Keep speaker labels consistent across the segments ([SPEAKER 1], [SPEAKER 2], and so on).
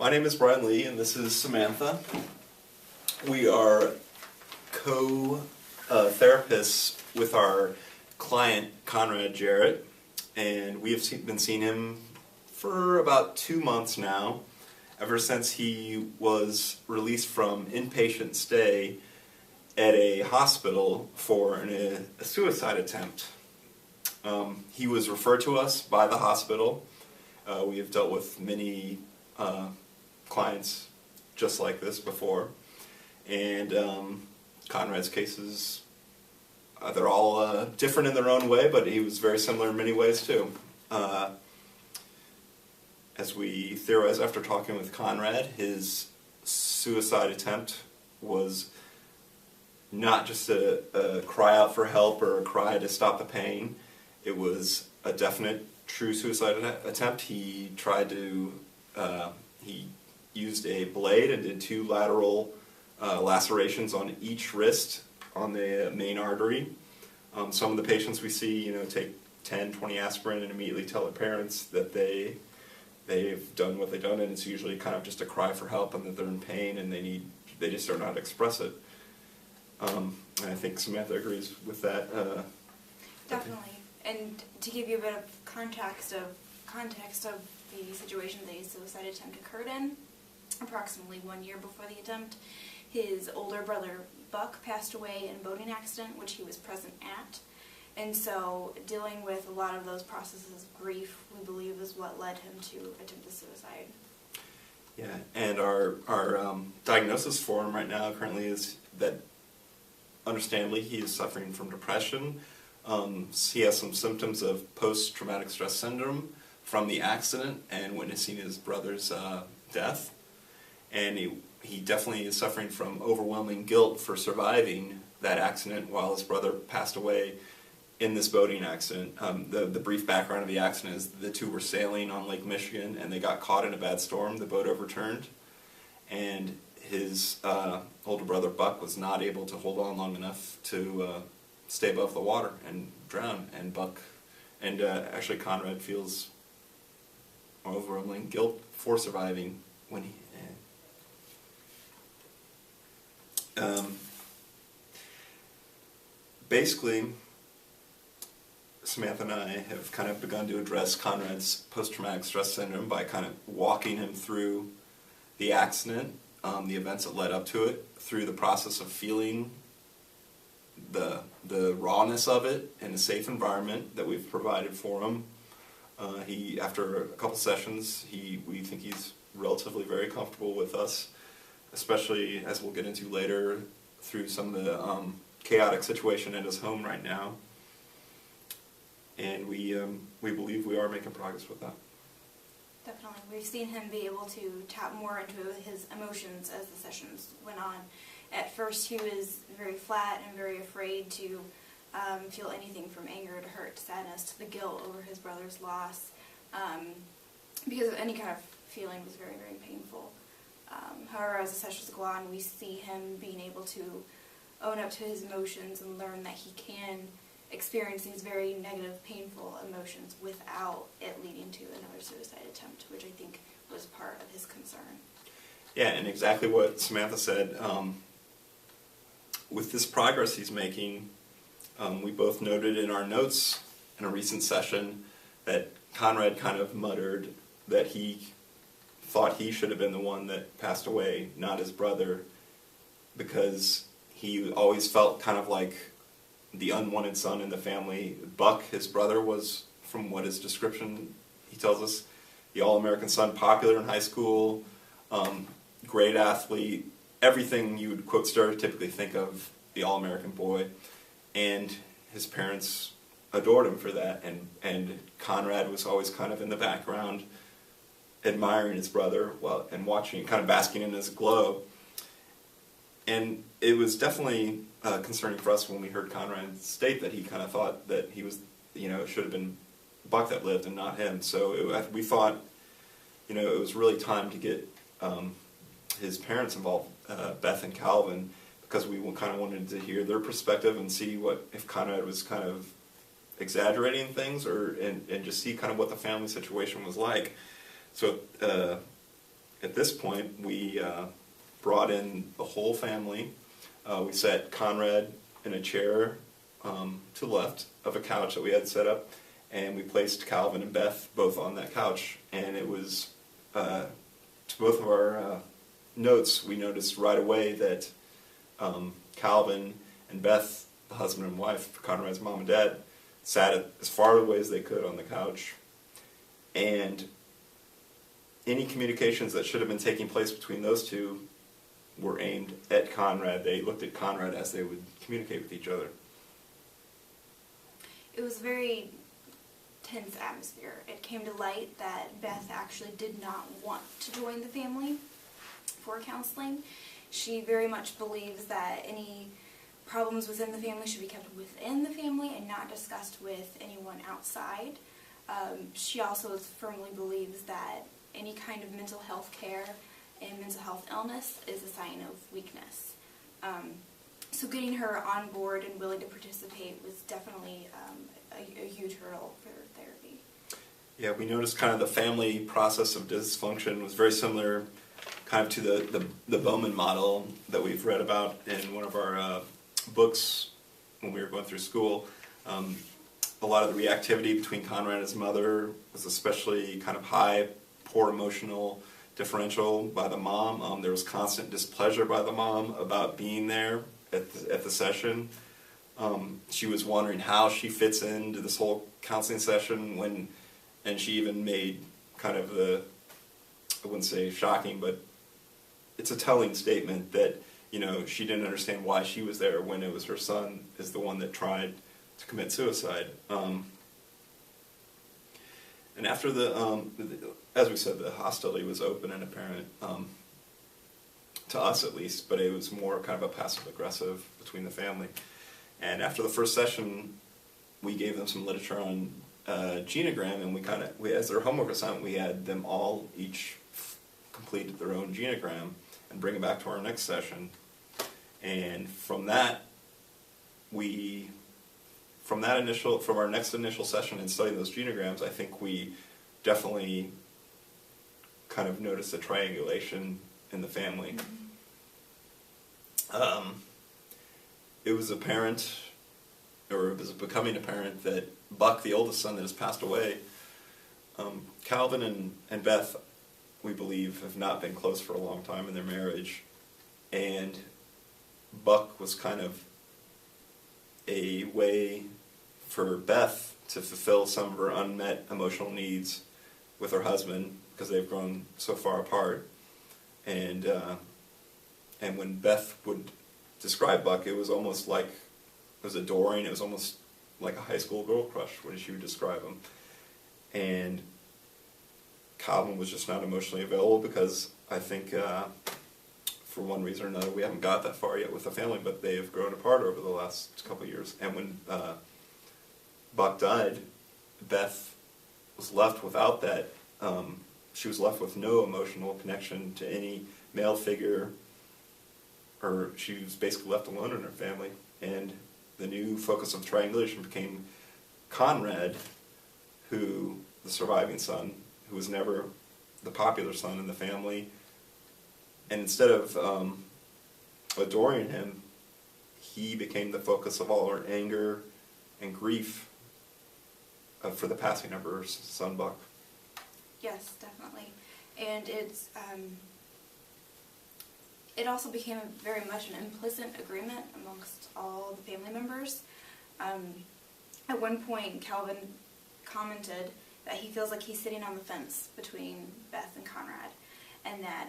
[SPEAKER 1] My name is Brian Lee, and this is Samantha. We are co-therapists with our client, Conrad Jarrett, and we have been seeing him for about 2 months now, ever since he was released from inpatient stay at a hospital for a suicide attempt. He was referred to us by the hospital. We have dealt with many clients just like this before, and Conrad's cases, they're all different in their own way, but he was very similar in many ways too. As we theorize after talking with Conrad, his suicide attempt was not just a cry out for help or a cry to stop the pain. It was a definite, true suicide attempt. He tried to, he used a blade and did 2 lateral lacerations on each wrist on the main artery. Some of the patients we see, take 10, 20 aspirin and immediately tell their parents that they've done what they've done, and it's usually kind of just a cry for help and that they're in pain and they just don't know how to express it. And I think Samantha agrees with that.
[SPEAKER 2] Definitely. And to give you a bit of context of the situation the suicide attempt occurred in, approximately 1 year before the attempt, his older brother Buck passed away in a boating accident, which he was present at. And so dealing with a lot of those processes of grief, we believe, is what led him to attempt the suicide.
[SPEAKER 1] Yeah, and our diagnosis for him right now currently is that, understandably, he is suffering from depression. He has some symptoms of post-traumatic stress syndrome from the accident and witnessing his brother's death. And he definitely is suffering from overwhelming guilt for surviving that accident while his brother passed away in this boating accident. The brief background of the accident is the 2 were sailing on Lake Michigan and they got caught in a bad storm. The boat overturned, and his older brother Buck was not able to hold on long enough to stay above the water and drown. And actually Conrad feels overwhelming guilt for surviving when he. Basically, Samantha and I have kind of begun to address Conrad's post-traumatic stress syndrome by kind of walking him through the accident, the events that led up to it, through the process of feeling the rawness of it in a safe environment that we've provided for him. After a couple sessions, we think he's relatively very comfortable with us, especially, as we'll get into later, through some of the chaotic situation at his home right now. And we believe we are making progress with that.
[SPEAKER 2] Definitely. We've seen him be able to tap more into his emotions as the sessions went on. At first he was very flat and very afraid to feel anything from anger to hurt to sadness to the guilt over his brother's loss, because any kind of feeling was very, very painful. However, as the sessions go on, we see him being able to own up to his emotions and learn that he can experience these very negative, painful emotions without it leading to another suicide attempt, which I think was part of his concern.
[SPEAKER 1] Yeah, and exactly what Samantha said. With this progress he's making, we both noted in our notes in a recent session that Conrad kind of muttered that he thought he should have been the one that passed away, not his brother, because he always felt kind of like the unwanted son in the family. Buck, his brother, was, from what his description he tells us, the all-American son, popular in high school, great athlete, everything you would, quote, stereotypically think of the all-American boy. And his parents adored him for that, and Conrad was always kind of in the background admiring his brother and watching, kind of basking in his glow. And it was definitely concerning for us when we heard Conrad state that he kind of thought that he was, it should have been Buck that lived and not him. So we thought, it was really time to get his parents involved, Beth and Calvin, because we kind of wanted to hear their perspective and see if Conrad was kind of exaggerating things, and just see kind of what the family situation was like. So at this point, we brought in the whole family. We sat Conrad in a chair to the left of a couch that we had set up, and we placed Calvin and Beth both on that couch. And it was, to both of our notes, we noticed right away that Calvin and Beth, the husband and wife, Conrad's mom and dad, sat as far away as they could on the couch. And any communications that should have been taking place between those two were aimed at Conrad. They looked at Conrad as they would communicate with each other.
[SPEAKER 2] It was a very tense atmosphere. It came to light that Beth actually did not want to join the family for counseling. She very much believes that any problems within the family should be kept within the family and not discussed with anyone outside. She also firmly believes that any kind of mental health care and mental health illness is a sign of weakness. So getting her on board and willing to participate was definitely a huge hurdle for therapy.
[SPEAKER 1] Yeah, we noticed kind of the family process of dysfunction was very similar kind of to the Bowman model that we've read about in one of our books when we were going through school. A lot of the reactivity between Conrad and his mother was especially kind of high, poor emotional differential by the mom. There was constant displeasure by the mom about being there at the session. She was wondering how she fits into this whole counseling session and she even made kind of I wouldn't say shocking, but it's a telling statement that, she didn't understand why she was there when it was her son is the one that tried to commit suicide. And after as we said, the hostility was open and apparent, to us at least, but it was more kind of a passive-aggressive between the family. And after the first session, we gave them some literature on genogram, and we as their homework assignment, we had them all each complete their own genogram and bring it back to our next session. And from our next initial session in studying those genograms, I think we definitely kind of noticed a triangulation in the family. Mm-hmm. It was apparent, or it was becoming apparent, that Buck, the oldest son that has passed away, Calvin and Beth, we believe, have not been close for a long time in their marriage, and Buck was kind of a way for Beth to fulfill some of her unmet emotional needs with her husband because they've grown so far apart. And when Beth would describe Buck, it was almost like it was adoring. It was almost like a high school girl crush when she would describe him. And Calvin was just not emotionally available because I think for one reason or another we haven't got that far yet with the family, but they have grown apart over the last couple of years. And when Buck died, Beth was left without that. She was left with no emotional connection to any male figure, or she was basically left alone in her family. And the new focus of triangulation became Conrad, the surviving son, who was never the popular son in the family. And instead of adoring him, he became the focus of all her anger and grief for the passing of her son Buck.
[SPEAKER 2] Yes, definitely. And it also became very much an implicit agreement amongst all the family members. At one point, Calvin commented that he feels like he's sitting on the fence between Beth and Conrad, and that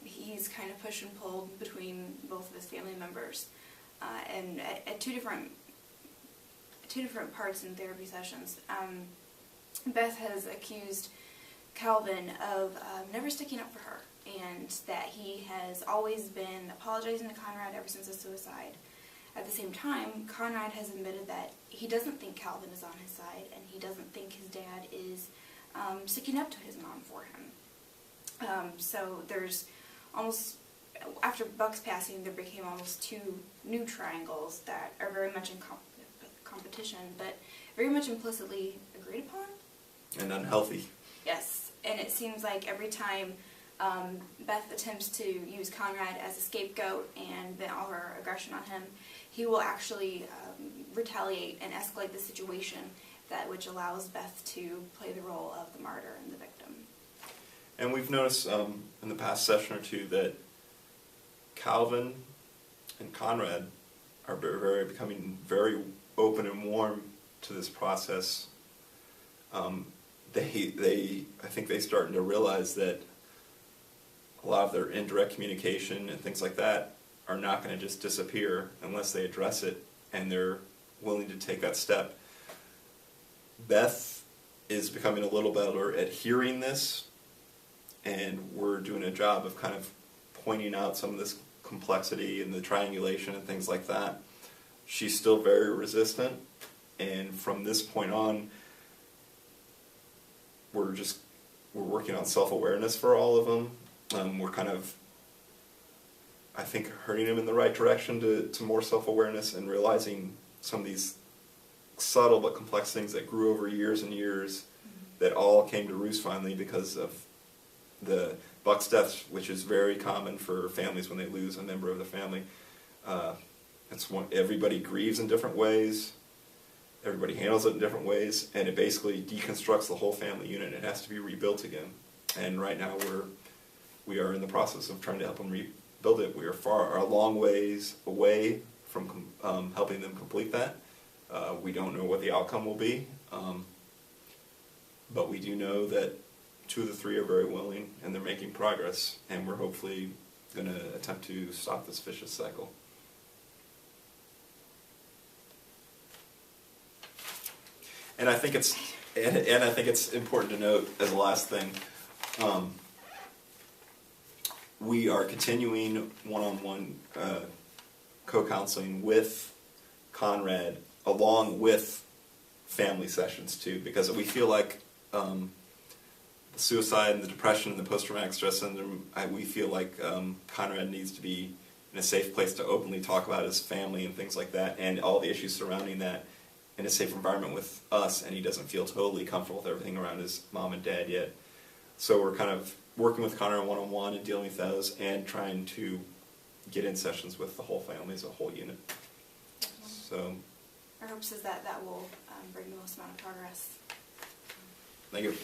[SPEAKER 2] he's kind of pushed and pulled between both of his family members. And at two different parts in therapy sessions, Beth has accused Calvin of never sticking up for her, and that he has always been apologizing to Conrad ever since his suicide. At the same time, Conrad has admitted that he doesn't think Calvin is on his side, and he doesn't think his dad is sticking up to his mom for him. So there's almost, after Buck's passing, there became almost two new triangles that are very much in competition, but very much implicitly agreed upon.
[SPEAKER 1] And unhealthy.
[SPEAKER 2] Yes, and it seems like every time Beth attempts to use Conrad as a scapegoat and vent all her aggression on him, he will actually retaliate and escalate the situation, which allows Beth to play the role of the martyr and the victim.
[SPEAKER 1] And we've noticed in the past session or two that Calvin and Conrad are becoming very open and warm to this process. I think they're starting to realize that a lot of their indirect communication and things like that are not going to just disappear unless they address it, and they're willing to take that step. Beth is becoming a little better at hearing this, and we're doing a job of kind of pointing out some of this complexity and the triangulation and things like that. She's still very resistant, and from this point on, we're working on self-awareness for all of them. We're kind of, I think, herding them in the right direction to more self-awareness and realizing some of these subtle but complex things that grew over years and years that all came to roost finally because of the Buck's death, which is very common for families when they lose a member of the family. Everybody grieves in different ways. Everybody handles it in different ways, and it basically deconstructs the whole family unit. It has to be rebuilt again. And right now we are in the process of trying to help them rebuild it. We are a long ways away from helping them complete that. We don't know what the outcome will be, but we do know that 2 of the 3 are very willing, and they're making progress, and we're hopefully going to attempt to stop this vicious cycle. And I think it's important to note as a last thing, we are continuing one-on-one co-counseling with Conrad along with family sessions too, because we feel like the suicide and the depression and the post-traumatic stress syndrome, we feel like Conrad needs to be in a safe place to openly talk about his family and things like that, and all the issues surrounding that, in a safe environment with us, and he doesn't feel totally comfortable with everything around his mom and dad yet. So we're kind of working with Connor one-on-one and dealing with those, and trying to get in sessions with the whole family as a whole unit. So
[SPEAKER 2] our hopes is that will bring the most amount of progress.
[SPEAKER 1] Thank you.